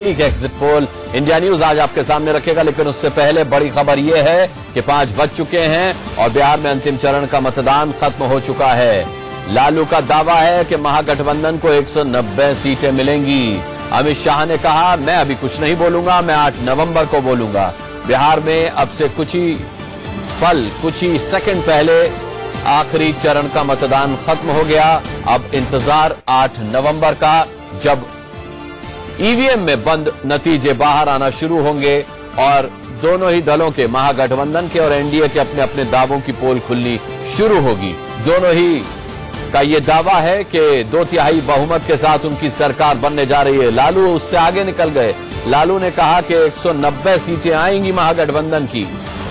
ठीक है, exit poll India news आज आपके सामने रखेगा, लेकिन उससे पहले बड़ी खबर यह है कि 5 बज चुके हैं और बिहार में अंतिम चरण का मतदान खत्म हो चुका है। लालू का दावा है कि महागठबंधन को 190 सीटें मिलेंगी। अमित शाह ने कहा, मैं अभी कुछ नहीं बोलूंगा, मैं 8 नवंबर को बोलूंगा। बिहार में अब से कुछ ही सेकंड पहले आखिरी चरण का मतदान खत्म हो गया। अब इंतजार 8 नवंबर का, जब ईवीएम में बंद नतीजे बाहर आना शुरू होंगे और दोनों ही दलों के, महागठबंधन के और एनडीए के, अपने अपने दावों की पोल खुलनी शुरू होगी। दोनों ही का ये दावा है कि 2/3 बहुमत के साथ उनकी सरकार बनने जा रही है। लालू उससे आगे निकल गए। लालू ने कहा कि 190 सीटें आएंगी महागठबंधन की।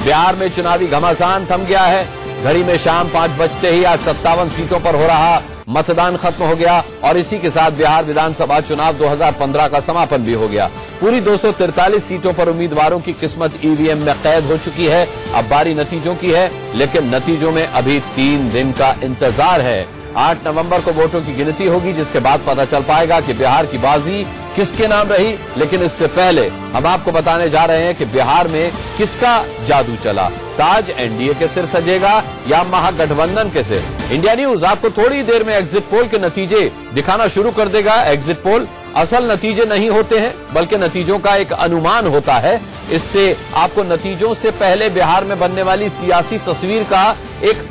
बिहार में चुनावी घमासान थम गया है। घड़ी में शाम 5 बजते ही आज 57 सीटों पर हो रहा मतदान खत्म हो गया और इसी के साथ बिहार विधानसभा चुनाव 2015 का समापन भी हो गया। पूरी 243 सीटों पर उम्मीदवारों की किस्मत ईवीएम में कैद हो चुकी है। अब बारी नतीजों की है, लेकिन नतीजों में अभी 3 दिन का इंतजार है। 8 नवंबर को वोटों की गिनती होगी, जिसके बाद पता चल पाएगा कि बिहार की बाजी किसके नाम रही। लेकिन इससे पहले हम आपको बताने जा रहे हैं कि बिहार में किसका जादू चला। ताज एनडीए के सिर सजेगा या महागठबंधन के सिर? इंडिया न्यूज आपको थोड़ी देर में एग्जिट पोल के नतीजे दिखाना शुरू कर देगा। एग्जिट पोल असल नतीजे नहीं होते हैं, बल्कि नतीजों का एक अनुमान होता है। इससे आपको नतीजों से पहले बिहार में बनने वाली सियासी तस्वीर का एक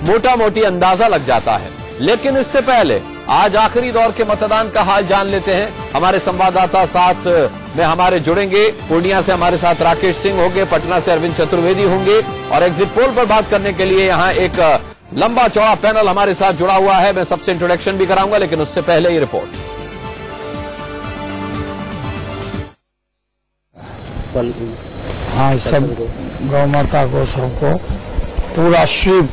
मोटा-मोटी अंदाजा लग जाता है। लेकिन इससे पहले आज आखिरी दौर के मतदान का हाल जान लेते हैं। हमारे संवाददाता साथ में हमारे जुड़ेंगे। पूर्णिया से हमारे साथ राकेश सिंह होंगे, पटना से अरविंद चतुर्वेदी होंगे और एग्जिट पोल पर बात करने के लिए यहाँ एक लंबा चौड़ा पैनल हमारे साथ जुड़ा हुआ है। मैं सबसे इंट्रोडक्शन भी कराऊंगा, लेकिन उससे पहले ये रिपोर्ट। हाँ, सब गौ माता को, सबको पूरा स्वीप,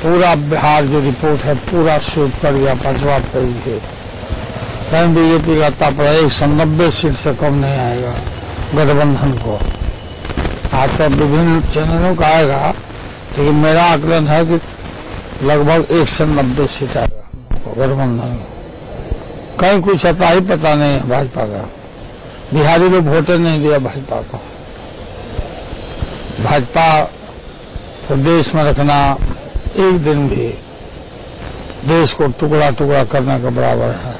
पूरा बिहार जो रिपोर्ट है पूरा स्वीप कर गया। 5वां पेज पे कहीं बीजेपी का तापड़ा 190 सीट से कम नहीं आएगा गठबंधन को। आज तो विभिन्न चैनलों का आएगा, लेकिन मेरा आकलन है कि लगभग 190 सीट आएगा गठबंधन को। कहीं कुछ आता ही पता नहीं है भाजपा का। बिहारी लोग वोटे नहीं दिया भाजपा को। भाजपा को देश में रखना एक दिन भी देश को टुकड़ा टुकड़ा करने के बराबर है।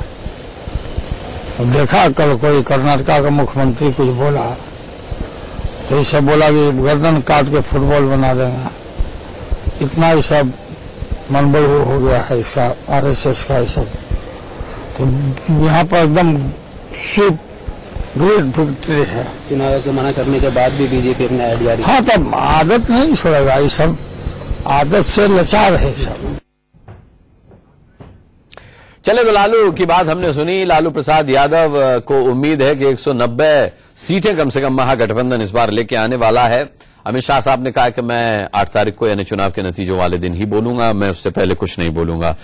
अब देखा कल कोई कर्नाटका का मुख्यमंत्री कुछ बोला तो इससे बोला कि गर्दन काट के फुटबॉल बना देंगे। इतना ही सब मनबड़ू हो गया है इसका, आरएसएस का। सब तो यहाँ पर एकदम शिव ग्रेट विक्ट्री है। चुनाव के मना करने के बाद भी बीजेपी अपना ऐड जारी। हाँ, तब आदत नहीं छोड़ेगा। ये सब आदत से लाचार है सब। चले, तो लालू की बात हमने सुनी। लालू प्रसाद यादव को उम्मीद है कि 190 सीटें कम से कम महागठबंधन इस बार लेके आने वाला है। अमित शाह साहब ने कहा कि मैं 8 तारीख को यानी चुनाव के नतीजों वाले दिन ही बोलूंगा, मैं उससे पहले कुछ नहीं बोलूंगा।